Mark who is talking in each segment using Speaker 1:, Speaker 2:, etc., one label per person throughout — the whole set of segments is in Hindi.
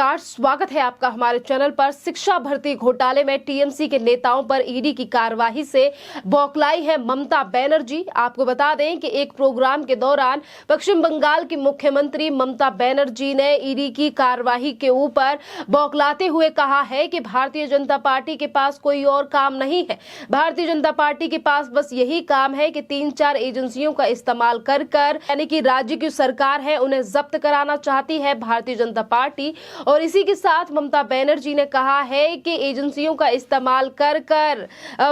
Speaker 1: नमस्कार, स्वागत है आपका हमारे चैनल पर। शिक्षा भर्ती घोटाले में टीएमसी के नेताओं पर ईडी की कार्रवाई से बौखलाई है ममता बनर्जी। आपको बता दें कि एक प्रोग्राम के दौरान पश्चिम बंगाल की मुख्यमंत्री ममता बनर्जी ने ईडी की कार्रवाई के ऊपर बौखलाते हुए कहा है कि भारतीय जनता पार्टी के पास कोई और काम नहीं है। भारतीय जनता पार्टी के पास बस यही काम है कि 3-4 एजेंसियों का इस्तेमाल कर यानी कि राज्य की सरकार है उन्हें जब्त कराना चाहती है भारतीय जनता पार्टी। और इसी के साथ ममता बनर्जी ने कहा है कि एजेंसियों का इस्तेमाल कर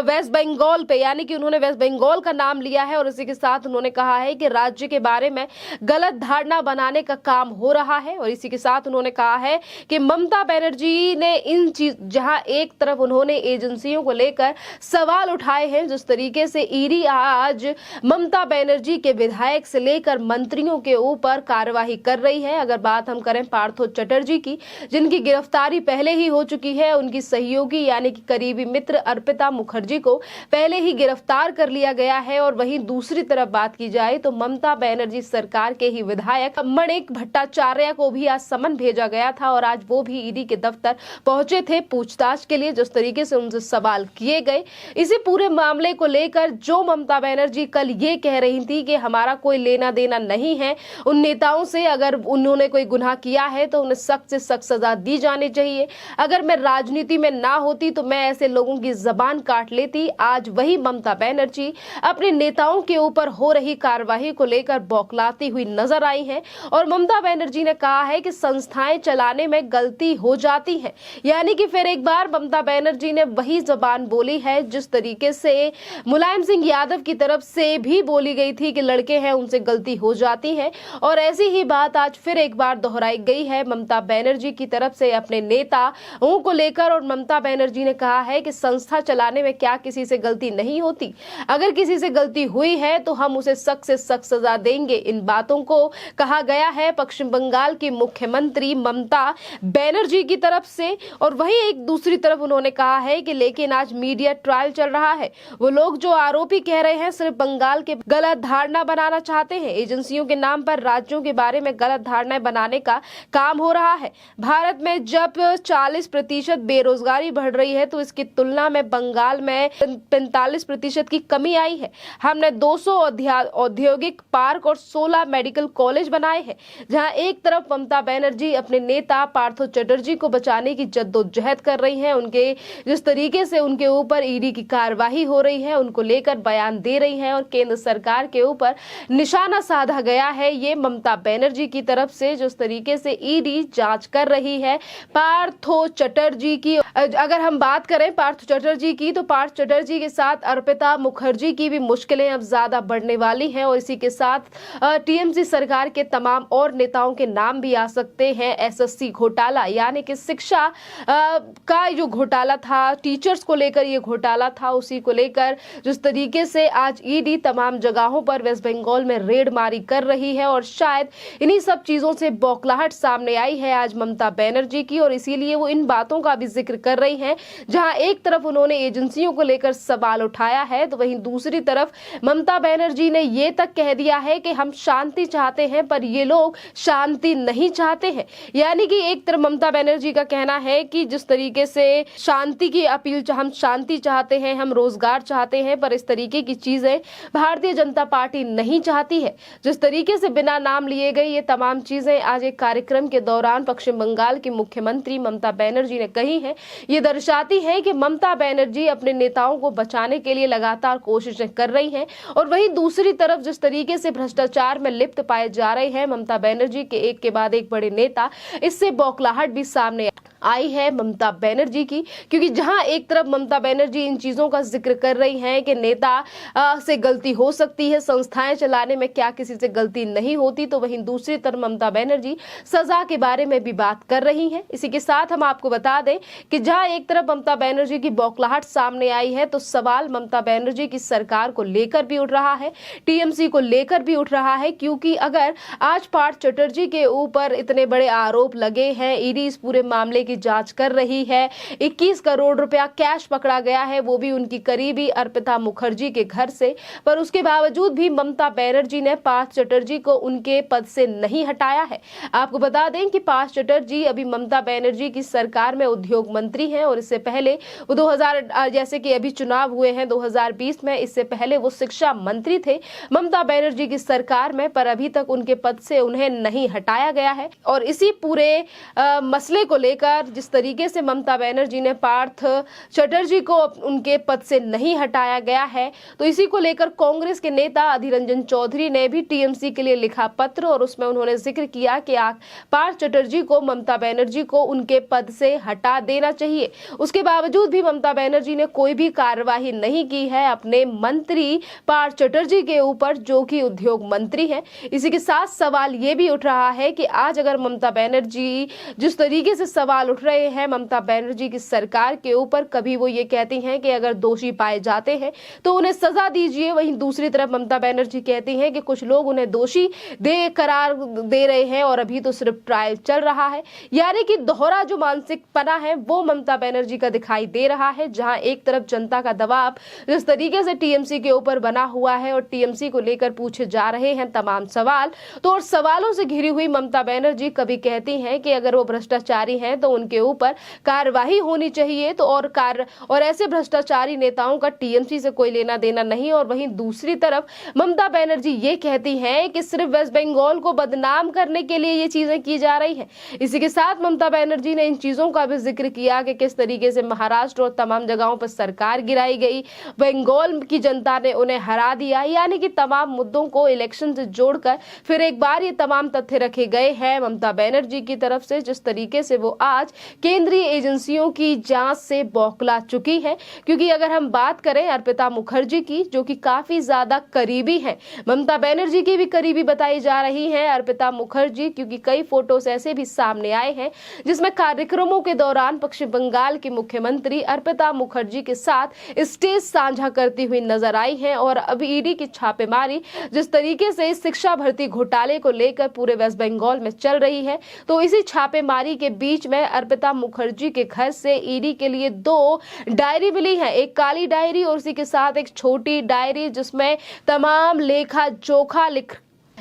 Speaker 1: वेस्ट बंगाल पे, यानी कि उन्होंने वेस्ट बंगाल का नाम लिया है। और इसी के साथ उन्होंने कहा है कि राज्य के बारे में गलत धारणा बनाने का काम हो रहा है। और इसी के साथ उन्होंने कहा है कि ममता बनर्जी ने इन चीज जहां एक तरफ उन्होंने एजेंसियों को लेकर सवाल उठाए हैं, जिस तरीके से ईडी आज ममता बनर्जी के विधायक से लेकर मंत्रियों के ऊपर कार्यवाही कर रही है। अगर बात हम करें पार्थो चटर्जी की, जिनकी गिरफ्तारी पहले ही हो चुकी है, उनकी सहयोगी यानी कि करीबी मित्र अर्पिता मुखर्जी को पहले ही गिरफ्तार कर लिया गया है। और वहीं दूसरी तरफ बात की जाए तो ममता बनर्जी सरकार के ही विधायक मणिक भट्टाचार्य को भी आज समन भेजा गया था और आज वो भी ईडी के दफ्तर पहुंचे थे पूछताछ के लिए। जिस तरीके से उनसे सवाल किए गए इसी पूरे मामले को लेकर, जो ममता बनर्जी कल ये कह रही थी कि हमारा कोई लेना देना नहीं है उन नेताओं से, अगर उन्होंने कोई गुनाह किया है तो उन्हें सख्त से सख्त सजा दी जानी चाहिए। अगर मैं राजनीति में ना होती तो मैं ऐसे लोगों की जबान काट लेती। आज वही ममता बनर्जी अपने नेताओं के ऊपर हो रही कार्रवाई को लेकर बौखलाती हुई नजर आई है। और ममता बनर्जी ने कहा है कि संस्थाएं चलाने में गलती हो जाती है, यानी कि फिर एक बार ममता बनर्जी ने वही जबान बोली है जिस तरीके से मुलायम सिंह यादव की तरफ से भी बोली गई थी कि लड़के हैं उनसे गलती हो जाती है। और ऐसी ही बात आज फिर एक बार दोहराई गई है ममता बनर्जी की तरफ से अपने नेताओं को लेकर। और ममता बनर्जी ने कहा है कि संस्था चलाने में क्या किसी से गलती नहीं होती, अगर किसी से गलती हुई है तो हम उसे सख्त से सख्त सजा देंगे। इन बातों को कहा गया है पश्चिम बंगाल की मुख्यमंत्री ममता बनर्जी की तरफ से। और वहीं एक दूसरी तरफ उन्होंने कहा है कि लेकिन आज मीडिया ट्रायल चल रहा है, वो लोग जो आरोपी कह रहे हैं सिर्फ बंगाल के गलत धारणा बनाना चाहते हैं। एजेंसियों के नाम पर राज्यों के बारे में गलत धारणाएं बनाने का काम हो रहा है। भारत में जब 40% बेरोजगारी बढ़ रही है तो इसकी तुलना में बंगाल में 45% की कमी आई है। हमने 200 औद्योगिक पार्क और 16 मेडिकल कॉलेज बनाए हैं। जहां एक तरफ ममता बनर्जी अपने नेता पार्थो चटर्जी को बचाने की जद्दोजहद कर रही हैं, उनके जिस तरीके से उनके ऊपर ईडी की कार्रवाई हो रही है उनको लेकर बयान दे रही है और केंद्र सरकार के ऊपर निशाना साधा गया है ये ममता बनर्जी की तरफ से, जिस तरीके से ईडी जांच कर रही है पार्थो चटर्जी की। अगर हम बात करें पार्थो चटर्जी की तो पार्थो चटर्जी के साथ अर्पिता मुखर्जी की भी मुश्किलें अब ज्यादा बढ़ने वाली हैं। और इसी के साथ टीएमसी सरकार के तमाम और नेताओं के नाम भी आ सकते हैं। एसएससी घोटाला यानी कि शिक्षा का जो घोटाला था, टीचर्स को लेकर ये घोटाला था, उसी को लेकर जिस तरीके से आज ईडी तमाम जगहों पर वेस्ट बंगाल में रेड मारी कर रही है। और शायद इन्हीं सब चीजों से बौखलाहट सामने आई है आज ममता बनर्जी की, और इसीलिए वो इन बातों का भी जिक्र कर रही हैं। जहां एक तरफ उन्होंने एजेंसियों को लेकर सवाल उठाया है तो वहीं दूसरी तरफ ममता बनर्जी ने ये तक कह दिया है कि हम शांति चाहते हैं पर ये लोग शांति नहीं चाहते हैं। यानी कि एक तरफ ममता बनर्जी का कहना है कि जिस तरीके से शांति की अपील, हम शांति चाहते हैं, हम रोजगार चाहते हैं, पर इस तरीके की चीजें भारतीय जनता पार्टी नहीं चाहती है। जिस तरीके से बिना नाम लिए गए ये तमाम चीजें आज एक कार्यक्रम के दौरान पश्चिम बंगाल की मुख्यमंत्री ममता बनर्जी ने कही है, ये दर्शाती है कि ममता बनर्जी अपने नेताओं को बचाने के लिए लगातार कोशिशें कर रही हैं। और वहीं दूसरी तरफ जिस तरीके से भ्रष्टाचार में लिप्त पाए जा रहे हैं ममता बनर्जी के एक के बाद एक बड़े नेता, इससे बौखलाहट भी सामने आई है ममता बनर्जी की। क्योंकि जहां एक तरफ ममता बनर्जी इन चीजों का जिक्र कर रही हैं कि नेता से गलती हो सकती है, संस्थाएं चलाने में क्या किसी से गलती नहीं होती, तो वहीं दूसरी तरफ ममता बनर्जी सजा के बारे में भी बात कर रही हैं। इसी के साथ हम आपको बता दें कि जहां एक तरफ ममता बनर्जी की बौखलाहट सामने आई है तो सवाल ममता बनर्जी की सरकार को लेकर भी उठ रहा है, टीएमसी को लेकर भी उठ रहा है। क्योंकि अगर आज पार्थ चटर्जी के ऊपर इतने बड़े आरोप लगे हैं, ईडी इस पूरे मामले की जांच कर रही है। 21 करोड़ रुपया कैश पकड़ा गया है, वो भी उनकी करीबी अर्पिता मुखर्जी के घर से। पर उसके बावजूद भी ममता बनर्जी ने पार्थ चटर्जी को उनके पद से नहीं हटाया है। आपको बता दें कि पार्थ चटर्जी अभी ममता बनर्जी की सरकार में उद्योग मंत्री हैं और इससे पहले वो 2000 जैसे कि अभी चुनाव हुए हैं 2020 में, इससे पहले वो शिक्षा मंत्री थे ममता बनर्जी की सरकार में, पर अभी तक उनके पद से उन्हें नहीं हटाया गया है। और इसी पूरे मसले को लेकर जिस तरीके से ममता बनर्जी ने पार्थ चटर्जी को उनके पद से नहीं हटाया गया है, तो इसी को लेकर कांग्रेस के नेता अधीर रंजन चौधरी ने भी टीएमसी के लिए लिखा पत्र और उसमें उन्होंने जिक्र किया कि पार्थ चटर्जी को ममता बनर्जी को उनके पद से हटा देना चाहिए। उसके बावजूद भी ममता बनर्जी ने कोई भी कार्यवाही नहीं की है अपने मंत्री पार्थ चटर्जी के ऊपर, जो कि उद्योग मंत्री हैं। इसी के साथ सवाल ये भी उठ रहा है कि आज अगर ममता बनर्जी जिस तरीके से सवाल उठ रहे हैं ममता बनर्जी की सरकार के ऊपर, कभी वो ये कहती हैं कि अगर दोषी पाए जाते हैं तो उन्हें सजा दीजिए, वहीं दूसरी तरफ ममता बनर्जी कहती हैं कि कुछ लोग उन्हें दोषी करार दे रहे हैं और अभी तो सिर्फ ट्रायल चल रहा है। यानी कि दोहरा जो मानसिकपना है वो ममता बनर्जी का दिखाई दे रहा है, जहां एक तरफ जनता का दबाव जिस तरीके से टीएमसी के ऊपर बना हुआ है और टीएमसी को लेकर पूछे जा रहे हैं तमाम सवाल, तो और सवालों से घिरी हुई ममता बनर्जी कभी कहती हैं कि अगर वो भ्रष्टाचारी हैं तो उनके ऊपर कार्यवाही होनी चाहिए, तो और ऐसे भ्रष्टाचारी नेताओं का टीएमसी से कोई लेना देना नहीं। और वहीं दूसरी तरफ ममता बनर्जी ये कहती हैं कि सिर्फ वेस्ट बंगाल को बदनाम करने के लिए ये चीजें की जा रही हैं। इसी के साथ ममता बनर्जी ने इन चीजों का भी जिक्र किया कि किस तरीके से महाराष्ट्र और तमाम जगहों पर सरकार गिराई गई, बंगाल की जनता ने उन्हें हरा दिया, यानी कि तमाम मुद्दों को इलेक्शन से जोड़कर फिर एक बार ये तमाम तथ्य रखे गए हैं ममता बनर्जी की तरफ से, जिस तरीके से वो आज केंद्रीय एजेंसियों की जांच से बौखला चुकी है। क्योंकि अगर हम बात करें अर्पिता मुखर्जी की, जो कि काफी ज्यादा करीबी है, ममता बनर्जी की भी करीबी बताई जा रही है अर्पिता मुखर्जी, क्योंकि कई फोटोज ऐसे भी सामने आए हैं जिसमें कार्यक्रमों के दौरान पश्चिम बंगाल की मुख्यमंत्री अर्पिता मुखर्जी के साथ स्टेज साझा करती हुई नजर आई है। और अब ईडी की छापेमारी जिस तरीके से शिक्षा भर्ती घोटाले को लेकर पूरे वेस्ट बंगाल में चल रही है, तो इसी छापेमारी के बीच में अर्पिता मुखर्जी के घर से ईडी के लिए 2 डायरी मिली है, एक काली डायरी और उसी के साथ एक छोटी डायरी जिसमें तमाम लेखा जोखा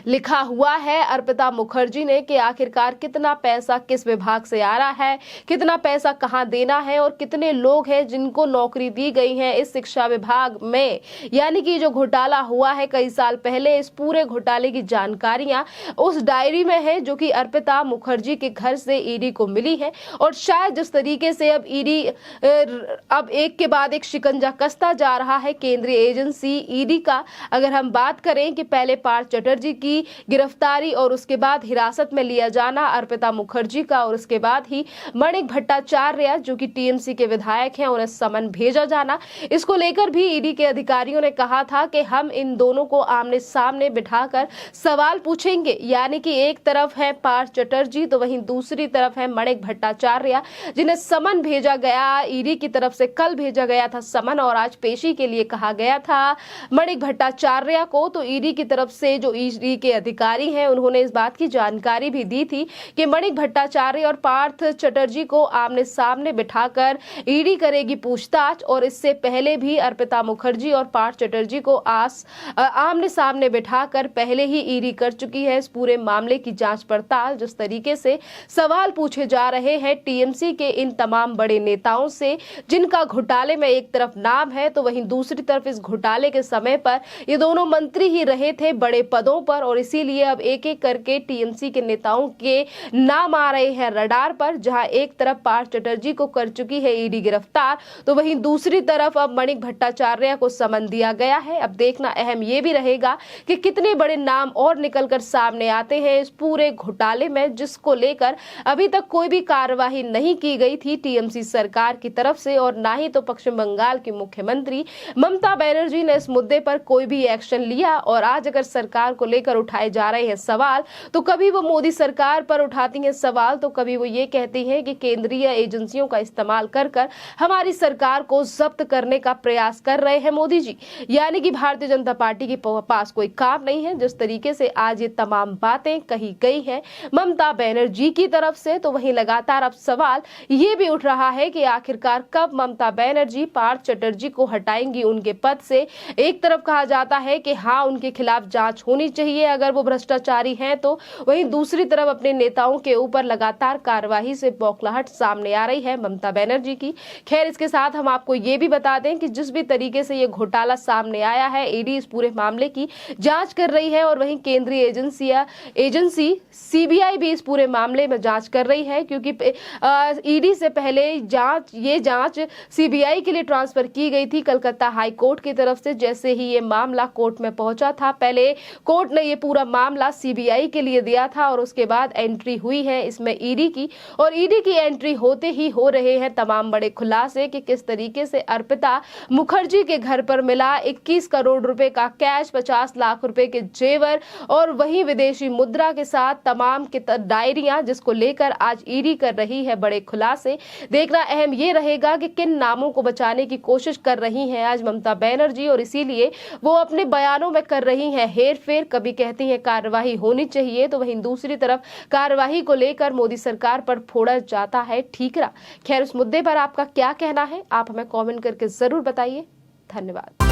Speaker 1: लिखा हुआ है अर्पिता मुखर्जी ने कि आखिरकार कितना पैसा किस विभाग से आ रहा है, कितना पैसा कहां देना है और कितने लोग हैं जिनको नौकरी दी गई है इस शिक्षा विभाग में। यानी कि जो घोटाला हुआ है कई साल पहले, इस पूरे घोटाले की जानकारियां उस डायरी में है जो कि अर्पिता मुखर्जी के घर से ईडी को मिली है। और शायद जिस तरीके से अब ईडी अब एक के बाद एक शिकंजा कसता जा रहा है केंद्रीय एजेंसी ईडी का, अगर हम बात करें कि पहले पार्थ चटर्जी की गिरफ्तारी और उसके बाद हिरासत में लिया जाना अर्पिता मुखर्जी का, और उसके बाद ही मणिक भट्टाचार्य जो कि टीएमसी के विधायक हैं उन्हें समन भेजा जाना, इसको लेकर भी ईडी के अधिकारियों ने कहा था कि हम इन दोनों को आमने सामने बिठाकर सवाल पूछेंगे। यानी कि एक तरफ है पार्थ चटर्जी तो वहीं दूसरी तरफ है मणिक भट्टाचार्य, जिन्हें समन भेजा गया ईडी की तरफ से। कल भेजा गया था समन और आज पेशी के लिए कहा गया था मणिक भट्टाचार्य को। तो ईडी की तरफ से जो ईडी के अधिकारी हैं उन्होंने इस बात की जानकारी भी दी थी कि मणिक भट्टाचार्य और पार्थ चटर्जी को आमने सामने बिठाकर ईडी करेगी पूछताछ। और इससे पहले भी अर्पिता मुखर्जी और पार्थ चटर्जी को आमने सामने बिठाकर पहले ही ईडी कर चुकी है इस पूरे मामले की जांच पड़ताल। जिस तरीके से सवाल पूछे जा रहे हैं टीएमसी के इन तमाम बड़े नेताओं से जिनका घोटाले में एक तरफ नाम है, तो वहीं दूसरी तरफ इस घोटाले के समय पर ये दोनों मंत्री ही रहे थे बड़े पदों पर, और इसीलिए अब एक एक करके टीएमसी के नेताओं के नाम आ रहे हैं रडार पर। जहां एक तरफ पार्थ चटर्जी को कर चुकी है ईडी गिरफ्तार, तो वहीं दूसरी तरफ अब मणिक भट्टाचार्य को समन दिया गया है। अब देखना अहम ये भी रहेगा कि कितने बड़े नाम और निकलकर सामने आते हैं इस पूरे घोटाले में, जिसको लेकर अभी तक कोई भी कार्यवाही नहीं की गई थी टीएमसी सरकार की तरफ से, और ना ही तो पश्चिम बंगाल की मुख्यमंत्री ममता बनर्जी ने इस मुद्दे पर कोई भी एक्शन लिया। और आज अगर सरकार को लेकर उठाए जा रहे हैं सवाल, तो कभी वो मोदी सरकार पर उठाती हैं सवाल, तो कभी वो ये कहती हैं कि केंद्रीय एजेंसियों का इस्तेमाल कर कर हमारी सरकार को जब्त करने का प्रयास कर रहे हैं मोदी जी। यानी कि भारतीय जनता पार्टी के पास कोई काम नहीं है। जिस तरीके से आज ये तमाम बातें कही गई हैं ममता बनर्जी की तरफ से, तो वहीं लगातार अब सवाल ये भी उठ रहा है कि आखिरकार कब ममता बनर्जी पार्थ चटर्जी को हटाएंगी उनके पद से। एक तरफ कहा जाता है कि हाँ, उनके खिलाफ जांच होनी चाहिए अगर वो भ्रष्टाचारी हैं तो, वहीं दूसरी तरफ अपने नेताओं के ऊपर लगातार कार्यवाही से बौखलाहट सामने आ रही है ममता बनर्जी की। खैर, इसके साथ हम आपको ये भी बता दें कि जिस भी तरीके से ये घोटाला सामने आया है, ईडी इस पूरे मामले की जांच कर रही है और वहीं केंद्रीय एजेंसी सीबीआई भी इस पूरे मामले में जांच कर रही है, क्योंकि ईडी से पहले ये जांच सीबीआई के लिए ट्रांसफर की गई थी कलकत्ता हाई कोर्ट की तरफ से। जैसे ही ये मामला कोर्ट में पहुंचा था, पहले कोर्ट ने ये पूरा मामला सीबीआई के लिए दिया था और उसके बाद एंट्री हुई है इसमें ईडी की, और ईडी की एंट्री होते ही हो रहे हैं तमाम बड़े खुलासे कि किस तरीके से अर्पिता मुखर्जी के घर पर मिला 21 करोड़ रुपए का कैश, 50 लाख रुपए के जेवर और वहीं विदेशी मुद्रा के साथ तमाम की डायरियां, जिसको लेकर आज ईडी कर रही है बड़े खुलासे। देखना अहम ये रहेगा कि किन नामों को बचाने की कोशिश कर रही हैं आज ममता बनर्जी, और इसीलिए वो अपने बयानों में कर रही हैं हेरफेर। कभी कहती हैं कार्रवाई होनी चाहिए, तो वहीं दूसरी तरफ कार्रवाई को लेकर मोदी सरकार पर फोड़ा जाता है ठीकरा। खैर, उस मुद्दे पर आपका क्या कहना है, आप हमें कमेंट करके जरूर बताइए। धन्यवाद।